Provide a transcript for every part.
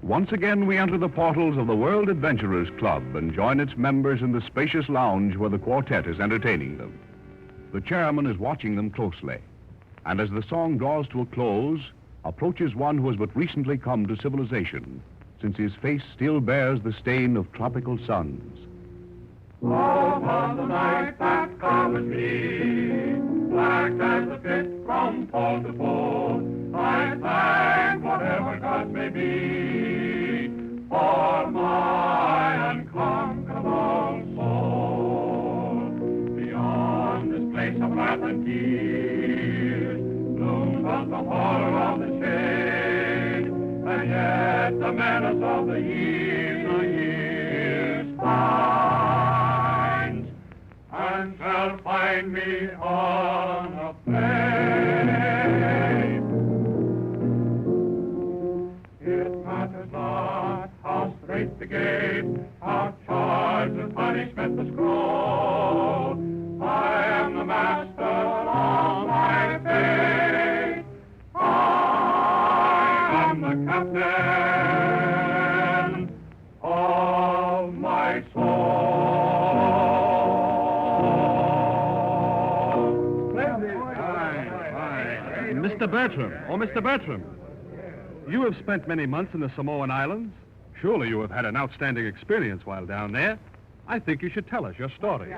Once again, we enter the portals of the World Adventurers Club and join its members in the spacious lounge where the quartet is entertaining them. The chairman is watching them closely, and as the song draws to a close, approaches one who has but recently come to civilization, since his face still bears the stain of tropical suns. Upon the night that covers me, black as the pit from pole to pole, I thank whatever gods may be for my unconquerable soul. Beyond this place of wrath and tears looms out the horror of the shade, and yet the menace of the years finds and shall find me unafraid. It matters not how strait the gate, how charged with punishment the scroll. I am the master of my fate. I am the captain of my soul. Mr. Bertram, oh, Mr. Bertram. You have spent many months in the Samoan Islands. Surely you have had an outstanding experience while down there. I think you should tell us your story.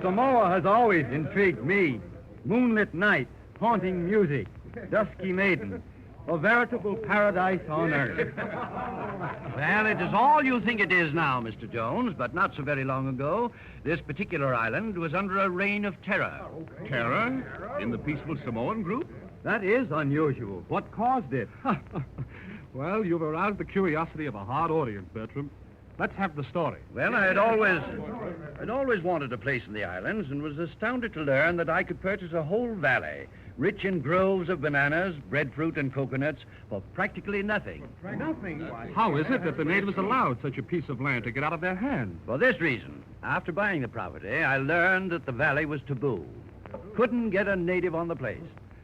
Samoa has always intrigued me. Moonlit nights, haunting music, dusky maidens, a veritable paradise on earth. Well, it is all you think it is now, Mr. Jones, but not so very long ago, this particular island was under a reign of terror. Terror? In the peaceful Samoan group? That is unusual. What caused it? Well, you've aroused the curiosity of a hard audience, Bertram. Let's have the story. Well, I'd always wanted a place in the islands and was astounded to learn that I could purchase a whole valley, rich in groves of bananas, breadfruit, and coconuts, for practically nothing. Nothing. How is it that the natives allowed such a piece of land to get out of their hands? For this reason, after buying the property, I learned that the valley was taboo. Couldn't get a native on the place.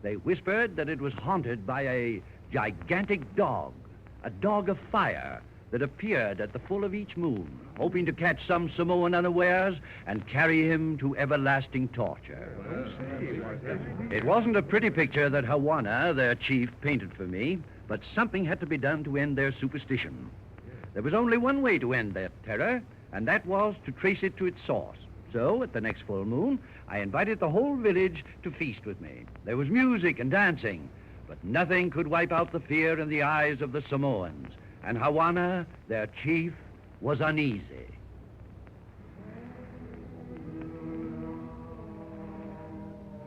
They whispered that it was haunted by a gigantic dog, a dog of fire, that appeared at the full of each moon, hoping to catch some Samoan unawares and carry him to everlasting torture. It wasn't a pretty picture that Hawana, their chief, painted for me, but something had to be done to end their superstition. There was only one way to end that terror, and that was to trace it to its source. So, at the next full moon, I invited the whole village to feast with me. There was music and dancing, but nothing could wipe out the fear in the eyes of the Samoans. And Hawana, their chief, was uneasy.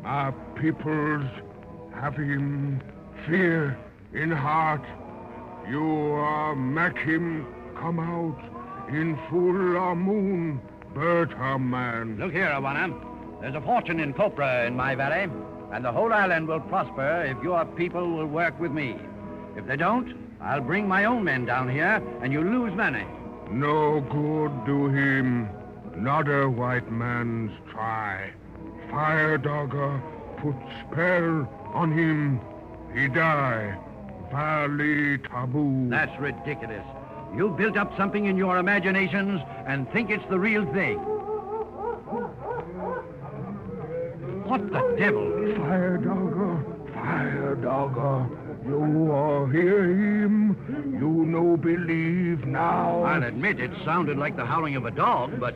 Our peoples having fear in heart. You make him come out in full moon, Bertram man. Look here, Hawana. There's a fortune in copra in my valley, and the whole island will prosper if your people will work with me. If they don't, I'll bring my own men down here, and you'll lose money. No good do him. Not a white man's try. Fire dogger put spell on him. He die. Valley taboo. That's ridiculous. You built up something in your imaginations and think it's the real thing. What the devil? Fire dogger. You hear him? You no believe now? I'll admit it sounded like the howling of a dog, but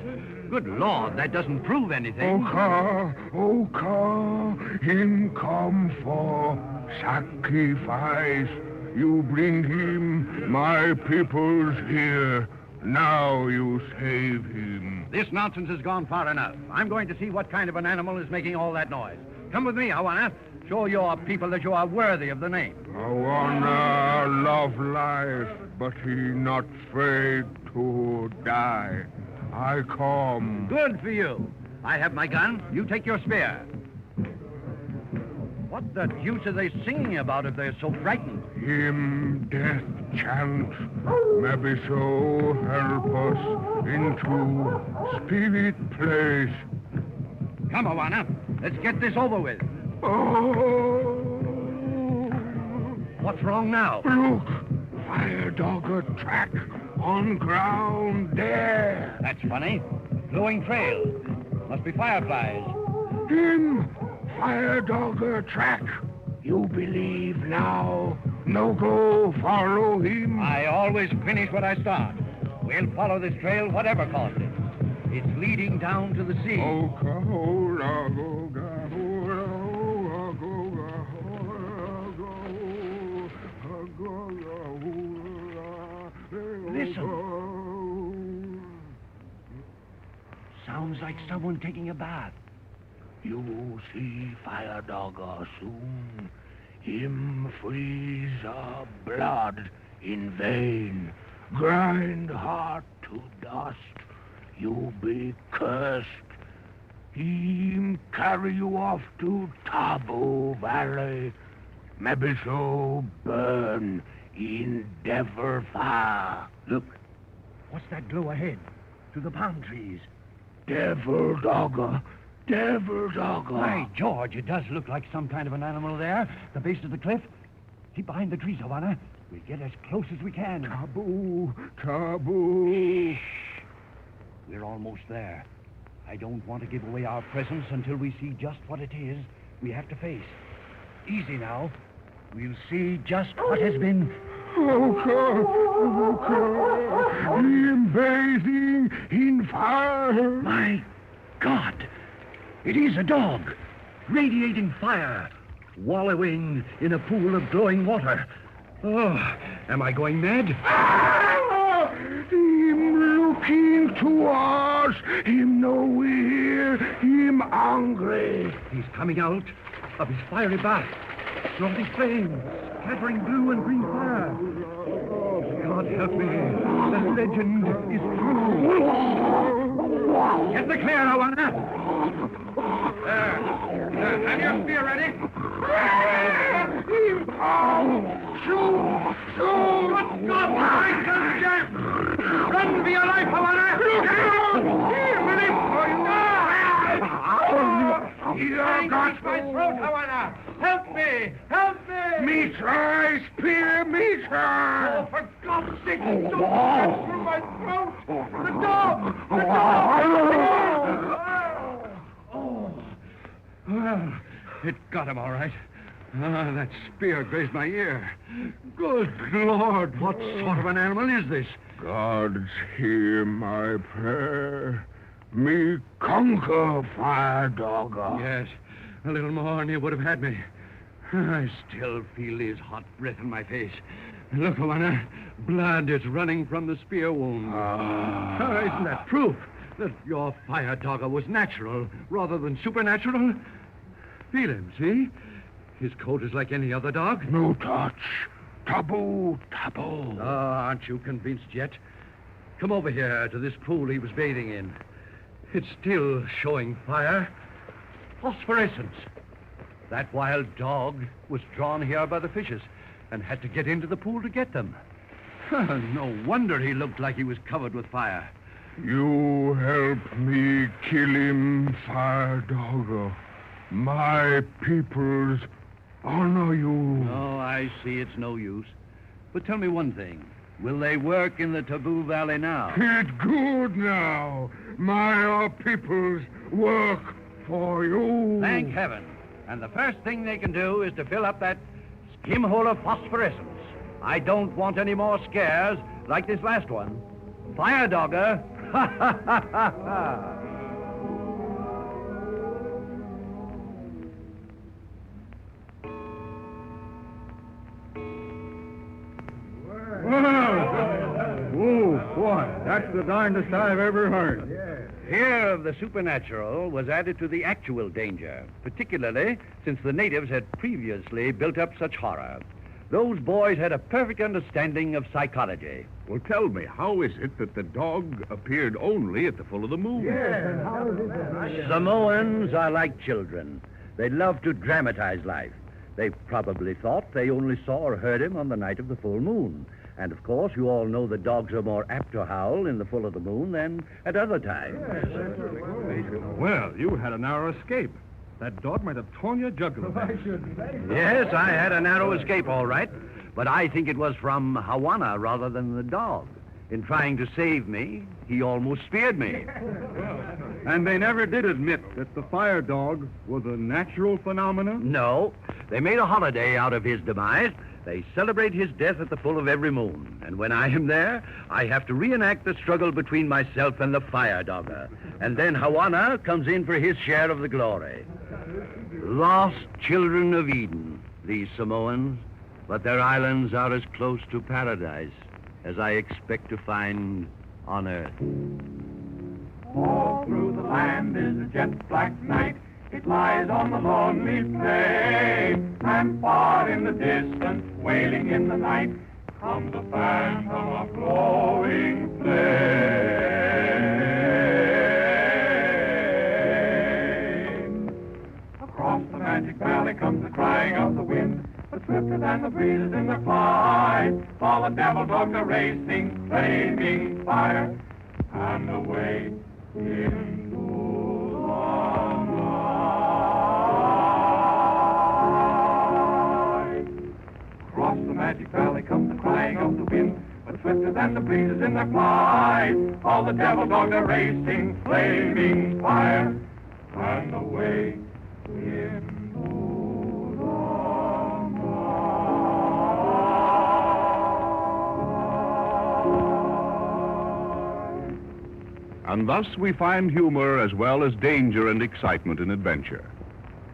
good Lord, that doesn't prove anything. Oka, him come for sacrifice. You bring him, my people's here. Now you save him. This nonsense has gone far enough. I'm going to see what kind of an animal is making all that noise. Come with me, Hawana. Show your people that you are worthy of the name. Hawana love life, but he not afraid to die. I come. Good for you. I have my gun. You take your spear. What the deuce are they singing about if they're so frightened? Him death chant. Maybe so help us into spirit place. Come, Hawana. Let's get this over with. Oh! What's wrong now? Look! fire dogger track on ground there. That's funny. Glowing trail. Must be fireflies. Him, fire dogger track. You believe now. No go follow him. I always finish what I start. We'll follow this trail, whatever caused it. It's leading down to the sea. Listen. Sounds like someone taking a bath. You see fire dogger soon. Him freeze blood in vein. Grind heart to dust. You be cursed. Him carry you off to Taboo Valley. Maybe so burn in devil fire. Look, what's that glow ahead? To the palm trees. Devil dogger. Devil dogger. By George, it does look like some kind of an animal there. The base of the cliff. Keep behind the trees, Havana. We'll get as close as we can. Taboo. Taboo. Shh. We're almost there. I don't want to give away our presence until we see just what it is we have to face. Easy now. We'll see just what has been... Oh, God. Him bathing in fire. My God! It is a dog, radiating fire, wallowing in a pool of glowing water. Oh, am I going mad? Him looking to us. Him know we here. Him hungry. He's coming out of his fiery bath, snorting flames, scattering blue and green fire. God help me, the legend is true. Get the clear, Awana. Have your spear ready? Shoot! Good God, my jam! Run for your life, Awana! Here, You got got my throat, Awana! Help me! Help me! me try, spear, me try. Oh, for God's sake, don't get through my throat! The dog! The dog! Oh, well, it got him all right. That spear grazed my ear. Good Lord, what sort of an animal is this? God's hear my prayer. Me conquer fire dogger. Yes, a little more and he would have had me. I still feel his hot breath in my face. Look, Awana, blood is running from the spear wound. Isn't that proof that your fire dogger was natural rather than supernatural? Feel him, see? His coat is like any other dog. No touch. Taboo, taboo. Oh, aren't you convinced yet? Come over here to this pool he was bathing in. It's still showing fire. Phosphorescence. That wild dog was drawn here by the fishes and had to get into the pool to get them. No wonder he looked like he was covered with fire. You help me kill him, fire dogger. My peoples honor you. Oh, I see it's no use. But tell me one thing. Will they work in the Taboo Valley now? Get good now. My peoples work for you. Thank heaven. And the first thing they can do is to fill up that skim hole of phosphorescence. I don't want any more scares like this last one. Fire dogger. Ha ha ha ha ha. Oh, boy, that's the darndest I've ever heard. Fear of the supernatural was added to the actual danger, particularly since the natives had previously built up such horror. Those boys had a perfect understanding of psychology. Well, tell me, how is it that the dog appeared only at the full of the moon? Samoans are like children. They love to dramatize life. They probably thought they only saw or heard him on the night of the full moon. And, of course, you all know that dogs are more apt to howl in the full of the moon than at other times. Well, you had a narrow escape. That dog might have torn your jugular. Yes, I had a narrow escape, all right. but I think it was from Hawana rather than the dog. In trying to save me, he almost speared me. And they never did admit that the fire dog was a natural phenomenon? No, they made a holiday out of his demise. They celebrate his death at the full of every moon. And when I am there, I have to reenact the struggle between myself and the fire dogger. And then Hawana comes in for his share of the glory. Lost children of Eden, these Samoans, but their islands are as close to paradise as I expect to find on Earth. All through the land is a jet black night. It lies on the lonely plain, and far in the distance, wailing in the night, comes a phantom of glowing flame. Across the magic valley comes the crying of the wind, but swifter than the breezes in their flight, all the devil dogs are racing, flaming fire, and away into the night. Across the magic valley comes the crying of the wind, but swifter than the breezes in their flight, all the devil dogs are racing, flaming fire, and away into the night. And thus we find humor as well as danger and excitement in adventure.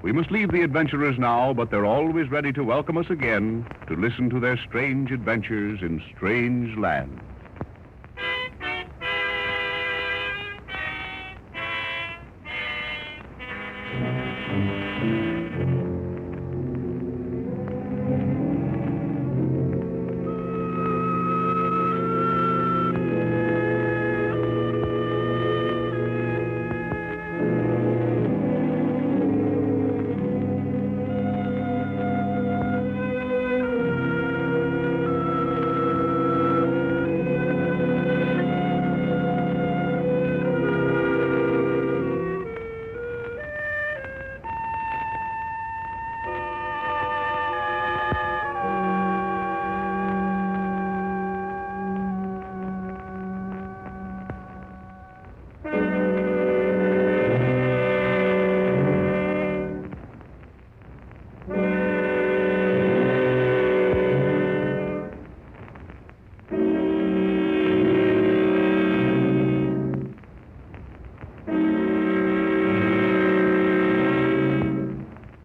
We must leave the adventurers now, but they're always ready to welcome us again to listen to their strange adventures in strange lands.